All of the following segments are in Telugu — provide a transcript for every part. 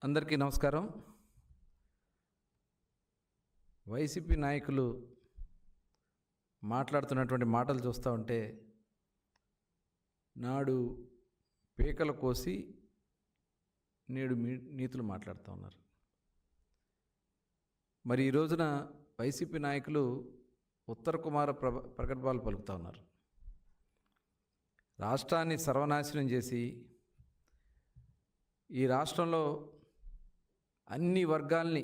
అందరికీ నమస్కారం. వైసీపీ నాయకులు మాట్లాడుతున్నటువంటి మాటలు చూస్తూ ఉంటే నాడు పీకల కోసి నేడు నీతులు మాట్లాడుతూ ఉన్నారు. మరి ఈ రోజున వైసీపీ నాయకులు ఉత్తర కుమార ప్రగల్భాలు పలుకుతూ ఉన్నారు. రాష్ట్రాన్ని సర్వనాశనం చేసి ఈ రాష్ట్రంలో అన్ని వర్గాల్ని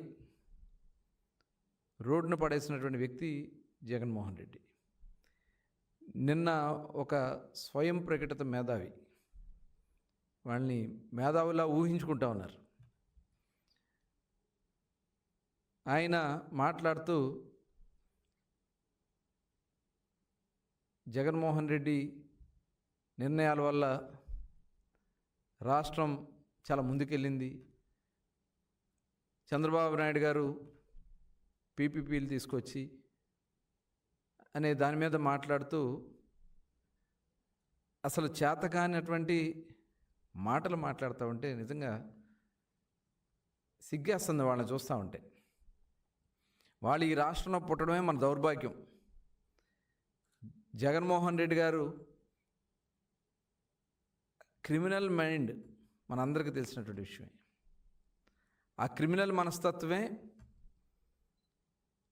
రోడ్డున పడేసినటువంటి వ్యక్తి జగన్మోహన్ రెడ్డి. నిన్న ఒక స్వయం ప్రకటిత మేధావి, వాళ్ళని మేధావులా ఊహించుకుంటా ఉన్నారు. ఆయన మాట్లాడుతూ జగన్మోహన్ రెడ్డి నిర్ణయాల వల్ల రాష్ట్రం చాలా ముందుకెళ్ళింది, చంద్రబాబు నాయుడు గారు పీపీపీలు తీసుకొచ్చి అనే దాని మీద మాట్లాడుతూ అసలు చేతకానటువంటి మాటలు మాట్లాడుతూ ఉంటే నిజంగా సిగ్గేస్తుంది వాళ్ళని చూస్తూ ఉంటే. వాళ్ళు ఈ రాష్ట్రంలో పుట్టడమే మన దౌర్భాగ్యం. జగన్మోహన్ రెడ్డి గారు క్రిమినల్ మైండ్ మనందరికీ తెలిసినటువంటి విషయమే. ఆ క్రిమినల్ మనస్తత్వమే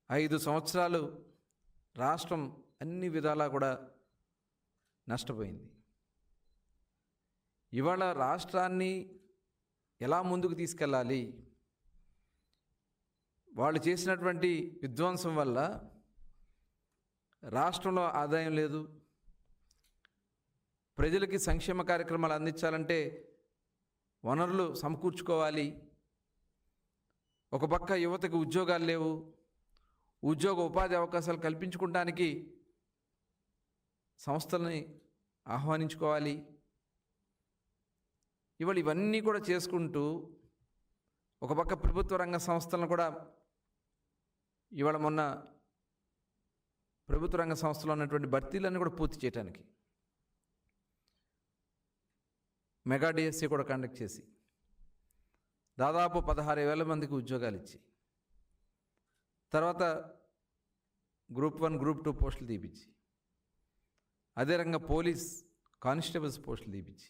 5 సంవత్సరాలు రాష్ట్రం అన్ని విధాలా కూడా నష్టపోయింది. ఇవాళ రాష్ట్రాన్ని ఎలా ముందుకు తీసుకెళ్ళాలి, వాళ్ళు చేసినటువంటి విధ్వంసం వల్ల రాష్ట్రంలో ఆదాయం లేదు, ప్రజలకి సంక్షేమ కార్యక్రమాలు అందించాలంటే వనరులు సమకూర్చుకోవాలి, ఒక పక్క యువతకు ఉద్యోగాలు లేవు, ఉద్యోగ ఉపాధి అవకాశాలు కల్పించుకోవడానికి సంస్థలని ఆహ్వానించుకోవాలి. ఇవాళ ఇవన్నీ కూడా చేసుకుంటూ ఒక పక్క ప్రభుత్వ రంగ సంస్థలను కూడా ఇవాళ మొన్న ప్రభుత్వ రంగ సంస్థలో ఉన్నటువంటి భర్తీలన్నీ కూడా పూర్తి చేయడానికి మెగా డిఎస్సి కూడా కండక్ట్ చేసి దాదాపు 16,000 మందికి ఉద్యోగాలు ఇచ్చి, తర్వాత గ్రూప్ 1 గ్రూప్ 2 పోస్టులు తీపిచ్చి, అదే రంగా పోలీస్ కానిస్టేబుల్స్ పోస్టులు తీపిచ్చి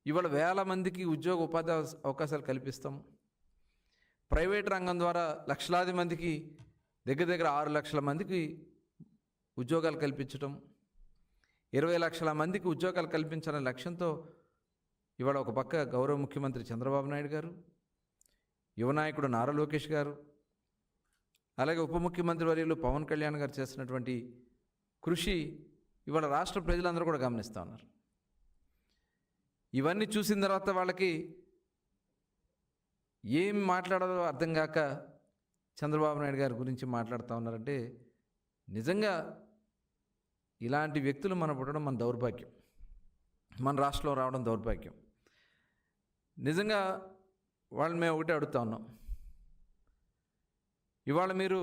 ఇవాళ 1000 మందికి ఉద్యోగ ఉపాధి అవకాశాలు కల్పిస్తాం. ప్రైవేట్ రంగం ద్వారా లక్షలాది మందికి దగ్గర 6 లక్షల మందికి ఉద్యోగాలు కల్పించటం, 20 లక్షల మందికి ఉద్యోగాలు కల్పించాలనే లక్ష్యంతో ఇవాళ ఒక పక్క గౌరవ ముఖ్యమంత్రి చంద్రబాబు నాయుడు గారు, యువ నాయకుడు నారా లోకేష్ గారు, అలాగే ఉప ముఖ్యమంత్రి వర్యులు పవన్ కళ్యాణ్ గారు చేస్తున్నటువంటి కృషి ఇవాళ రాష్ట్ర ప్రజలందరూ కూడా గమనిస్తూ ఉన్నారు. ఇవన్నీ చూసిన తర్వాత వాళ్ళకి ఏం మాట్లాడాలో అర్థం కాక చంద్రబాబు నాయుడు గారి గురించి మాట్లాడుతూ ఉన్నారంటే నిజంగా ఇలాంటి వ్యక్తులు మన పుట్టడం మన దౌర్భాగ్యం, మన రాష్ట్రంలో రావడం దౌర్భాగ్యం. నిజంగా వాళ్ళు మేము ఒకటే అడుగుతా ఉన్నాం. ఇవాళ మీరు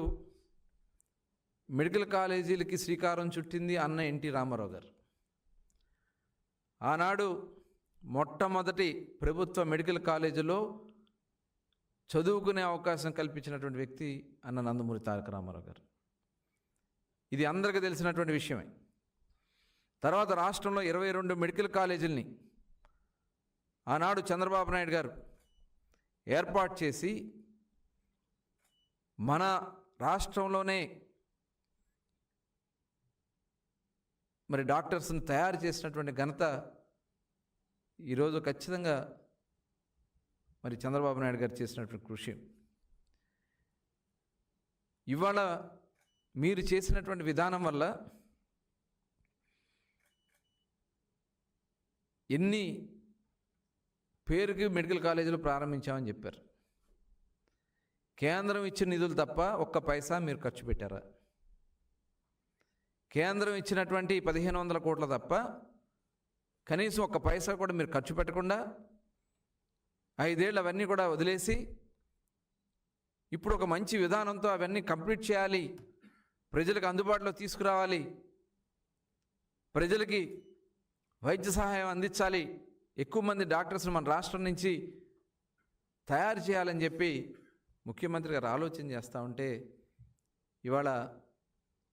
మెడికల్ కాలేజీలకి శ్రీకారం చుట్టింది అన్న ఎన్టీ రామారావు గారు. ఆనాడు మొట్టమొదటి ప్రభుత్వ మెడికల్ కాలేజీలో చదువుకునే అవకాశం కల్పించినటువంటి వ్యక్తి అన్న నందమూరి తారక రామారావు గారు. ఇది అందరికీ తెలిసినటువంటి విషయమే. తర్వాత రాష్ట్రంలో 22 మెడికల్ కాలేజీలని ఆనాడు చంద్రబాబు నాయుడు గారు ఏర్పాటు చేసి మన రాష్ట్రంలోనే మరి డాక్టర్స్ని తయారు చేసినటువంటి ఘనత ఈరోజు ఖచ్చితంగా మరి చంద్రబాబు నాయుడు గారు చేసినటువంటి కృషి. ఇవాళ మీరు చేసినటువంటి విధానం వల్ల ఎన్ని పేరుకి మెడికల్ కాలేజీలు ప్రారంభించామని చెప్పారు. కేంద్రం ఇచ్చిన నిధులు తప్ప ఒక్క పైసా మీరు ఖర్చు పెట్టారా? కేంద్రం ఇచ్చినటువంటి 1,500 కోట్ల తప్ప కనీసం ఒక్క పైసా కూడా మీరు ఖర్చు పెట్టకుండా 5 ఏళ్ళు అవన్నీ కూడా వదిలేసి ఇప్పుడు ఒక మంచి విధానంతో అవన్నీ కంప్లీట్ చేయాలి, ప్రజలకు అందుబాటులో తీసుకురావాలి, ప్రజలకి వైద్య సహాయం అందించాలి, ఎక్కువ మంది డాక్టర్స్ని మన రాష్ట్రం నుంచి తయారు చేయాలని చెప్పి ముఖ్యమంత్రి గారు ఆలోచన చేస్తూ ఉంటే ఇవాళ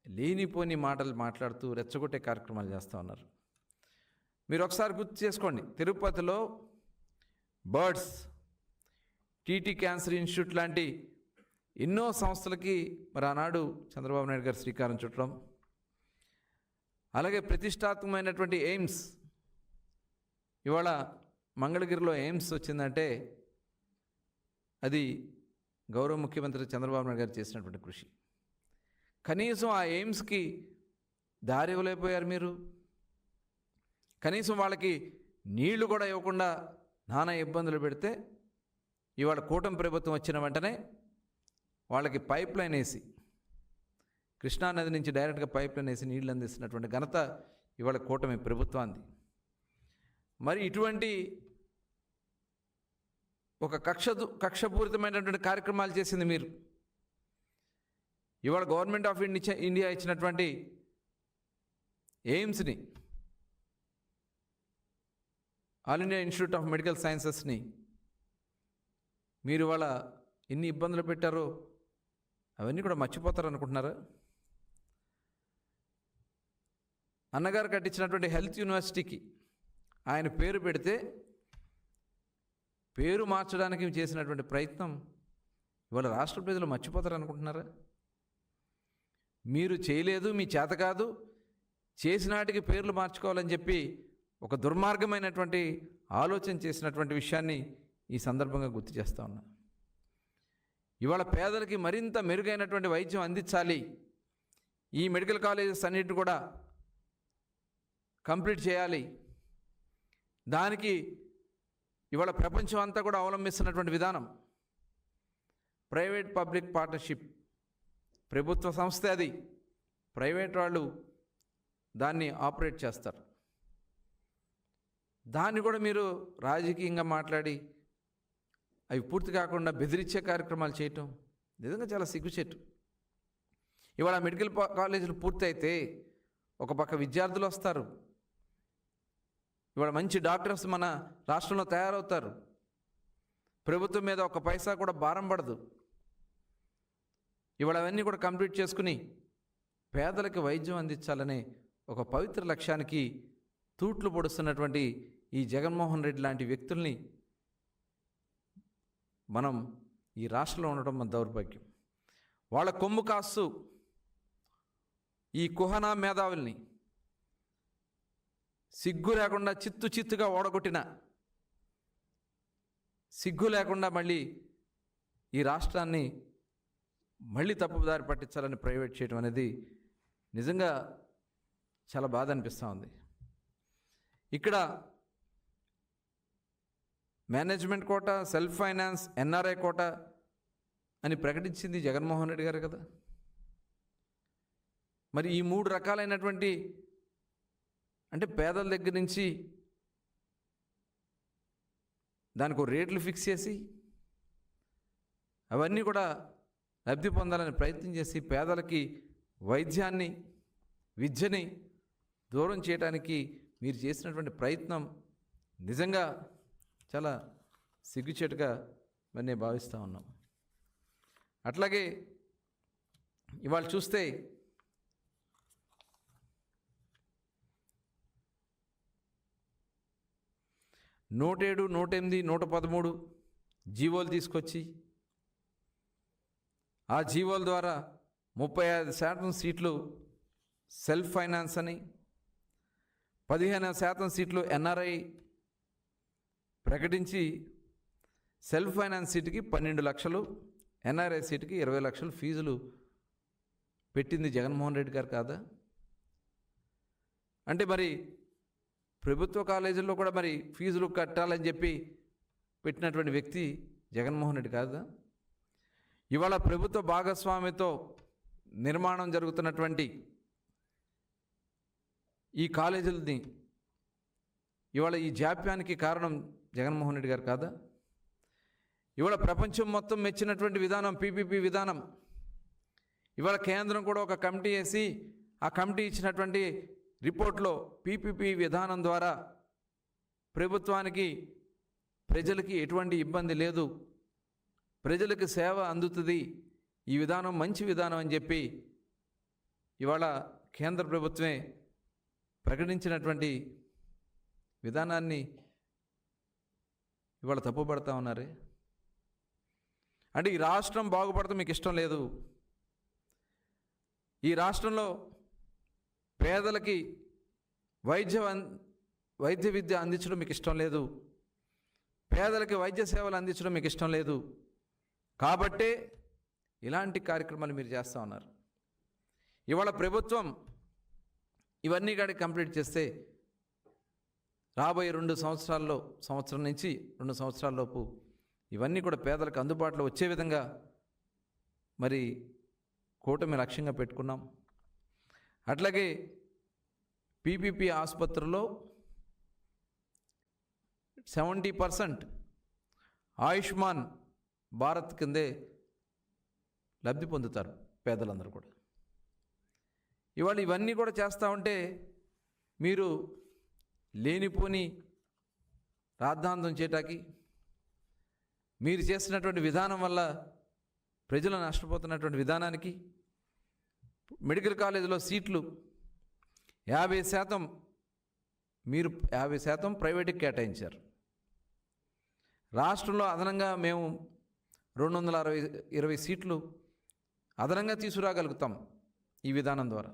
లేనిపోని మాటలు మాట్లాడుతూ రెచ్చగొట్టే కార్యక్రమాలు చేస్తూ ఉన్నారు. మీరు ఒకసారి గుర్తు చేసుకోండి, తిరుపతిలో బర్డ్స్, టీటీ క్యాన్సర్ ఇన్స్టిట్యూట్ లాంటి ఎన్నో సంస్థలకి మరి ఆనాడు చంద్రబాబు నాయుడు గారు శ్రీకారం చుట్టడం, అలాగే ప్రతిష్టాత్మకమైనటువంటి ఎయిమ్స్, ఇవాళ మంగళగిరిలో ఎయిమ్స్ వచ్చిందంటే అది గౌరవ ముఖ్యమంత్రి చంద్రబాబు నాయుడు గారు చేసినటువంటి కృషి. కనీసం ఆ ఎయిమ్స్కి దారి ఇవ్వలేకపోయారు మీరు. కనీసం వాళ్ళకి నీళ్లు కూడా ఇవ్వకుండా నానా ఇబ్బందులు పెడితే ఇవాళ కూటమి ప్రభుత్వం వచ్చిన వెంటనే వాళ్ళకి పైప్ లైన్ వేసి, కృష్ణానది నుంచి డైరెక్ట్గా పైప్ లైన్ వేసి నీళ్లు అందిస్తున్నటువంటి ఘనత ఇవాళ కూటమి ప్రభుత్వాన్ని. మరి ఇటువంటి ఒక కక్షపూరితమైనటువంటి కార్యక్రమాలు చేసింది మీరు. ఇవాళ గవర్నమెంట్ ఆఫ్ ఇండియా ఇచ్చినటువంటి ఎయిమ్స్ని, all India institute of medical సైన్సెస్ని మీరు ఇవాళ ఎన్ని ఇబ్బందులు పెట్టారో అవన్నీ కూడా మర్చిపోతారు అనుకుంటున్నారా? అన్నగారు కట్టించినటువంటి హెల్త్ యూనివర్సిటీకి ఆయన పేరు పెడితే పేరు మార్చడానికి చేసినటువంటి ప్రయత్నం ఇవాళ రాష్ట్ర ప్రజలు మర్చిపోతారు అనుకుంటున్నారా? మీరు చేయలేదు, మీ చేత కాదు, చేసినాటికి పేర్లు మార్చుకోవాలని చెప్పి ఒక దుర్మార్గమైనటువంటి ఆలోచన చేసినటువంటి విషయాన్ని ఈ సందర్భంగా గుర్తు చేస్తా ఉన్నా. ఇవాళ పేదలకి మరింత మెరుగైనటువంటి వైద్యం అందించాలి, ఈ మెడికల్ కాలేజెస్ అన్నిటిని కూడా కంప్లీట్ చేయాలి, దానికి ఇవాళ ప్రపంచం అంతా కూడా అవలంబిస్తున్నటువంటి విధానం ప్రైవేట్ పబ్లిక్ పార్ట్నర్షిప్. ప్రభుత్వ సంస్థ అది, ప్రైవేట్ వాళ్ళు దాన్ని ఆపరేట్ చేస్తారు. దాన్ని కూడా మీరు రాజకీయంగా మాట్లాడి అవి పూర్తి కాకుండా బెదిరించే కార్యక్రమాలు చేయటం నిజంగా చాలా సిగ్గుచేటు. ఇవాళ మెడికల్ కాలేజీలు పూర్తయితే ఒక పక్క విద్యార్థులు వస్తారు, ఇవాళ మంచి డాక్టర్స్ మన రాష్ట్రంలో తయారవుతారు, ప్రభుత్వం మీద ఒక పైసా కూడా భారం పడదు. ఇవాళ అవన్నీ కూడా కంప్లీట్ చేసుకుని పేదలకు వైద్యం అందించాలనే ఒక పవిత్ర లక్ష్యానికి తూట్లు పొడుస్తున్నటువంటి ఈ జగన్మోహన్ రెడ్డి లాంటి వ్యక్తుల్ని మనం ఈ రాష్ట్రంలో ఉండడం మన దౌర్భాగ్యం. వాళ్ళ కొమ్ము కాస్తూ ఈ కుహనా మేధావుల్ని సిగ్గు లేకుండా చిత్తుగా ఓడగొట్టిన, సిగ్గు లేకుండా మళ్ళీ ఈ రాష్ట్రాన్ని మళ్ళీ తప్పుదారి పట్టించాలని ప్రైవేట్ చేయడం అనేది నిజంగా చాలా బాధ అనిపిస్తూ ఉంది. ఇక్కడ management quota, self finance, NRI quota అని ప్రకటించింది జగన్మోహన్ రెడ్డి గారు కదా. మరి ఈ 3 రకాలైనటువంటి, అంటే పేదల దగ్గర నుంచి దానికి రేట్లు ఫిక్స్ చేసి అవన్నీ కూడా లబ్ధి పొందాలని ప్రయత్నం చేసి పేదలకి వైద్యాన్ని, విద్యని దూరం చేయడానికి మీరు చేసినటువంటి ప్రయత్నం నిజంగా చాలా సిగ్గుచేటుగా మరి నేను భావిస్తూ ఉన్నాం. అట్లాగే ఇవాళ చూస్తే నూట 7, 108, 113 జీవోలు తీసుకొచ్చి ఆ జీవోల ద్వారా 35% సీట్లు సెల్ఫ్ ఫైనాన్స్ అని, 15% సీట్లు ఎన్ఆర్ఐ ప్రకటించి సెల్ఫ్ ఫైనాన్స్ సీటుకి 12 లక్షలు, ఎన్ఆర్ఐ సీటుకి 20 లక్షలు ఫీజులు పెట్టింది జగన్మోహన్ రెడ్డి గారు కాదా? అంటే మరి ప్రభుత్వ కాలేజీల్లో కూడా మరి ఫీజులు కట్టాలని చెప్పి పెట్టినటువంటి వ్యక్తి జగన్మోహన్ రెడ్డి కాదా? ఇవాళ ప్రభుత్వ భాగస్వామ్యంతో నిర్మాణం జరుగుతున్నటువంటి ఈ కాలేజీలని ఇవాళ ఈ జాప్యానికి కారణం జగన్మోహన్ రెడ్డి గారు కాదా? ఇవాళ ప్రపంచం మొత్తం మెచ్చినటువంటి విధానం పీపీపీ విధానం. ఇవాళ కేంద్రం కూడా ఒక కమిటీ వేసి ఆ కమిటీ ఇచ్చినటువంటి రిపోర్ట్లో పీపీపీ విధానం ద్వారా ప్రభుత్వానికి, ప్రజలకి ఎటువంటి ఇబ్బంది లేదు, ప్రజలకు సేవ అందుతుంది, ఈ విధానం మంచి విధానం అని చెప్పి ఇవాళ కేంద్ర ప్రభుత్వమే ప్రకటించినటువంటి విధానాన్ని ఇవాళ తప్పుపడతా ఉన్నారే. అంటే ఈ రాష్ట్రం బాగుపడటం మీకు ఇష్టం లేదు, ఈ రాష్ట్రంలో పేదలకి వైద్య విద్య అందించడం మీకు ఇష్టం లేదు, పేదలకి వైద్య సేవలు అందించడం మీకు ఇష్టం లేదు, కాబట్టే ఇలాంటి కార్యక్రమాలు మీరు చేస్తూ ఉన్నారు. ఇవాళ ప్రభుత్వం ఇవన్నీ కాడికి కంప్లీట్ చేస్తే రాబోయే సంవత్సరం నుంచి 2 సంవత్సరాల లోపు ఇవన్నీ కూడా పేదలకు అందుబాటులో వచ్చే విధంగా మరి కూటమి లక్ష్యంగా పెట్టుకున్నాం. అట్లాగే పీపీపీ ఆసుపత్రుల్లో 70% ఆయుష్మాన్ భారత్ కిందే లబ్ధి పొందుతారు పేదలందరూ కూడా. ఇవాళ ఇవన్నీ కూడా చేస్తూ ఉంటే మీరు లేనిపోని రాద్ధాంతం చేయటానికి, మీరు చేస్తున్నటువంటి విధానం వల్ల ప్రజలు నష్టపోతున్నటువంటి విధానానికి, మెడికల్ కాలేజీలో సీట్లు 50% మీరు 50% ప్రైవేట్కి కేటాయించారు. రాష్ట్రంలో అదనంగా మేము 220 సీట్లు అదనంగా తీసుకురాగలుగుతాం ఈ విధానం ద్వారా.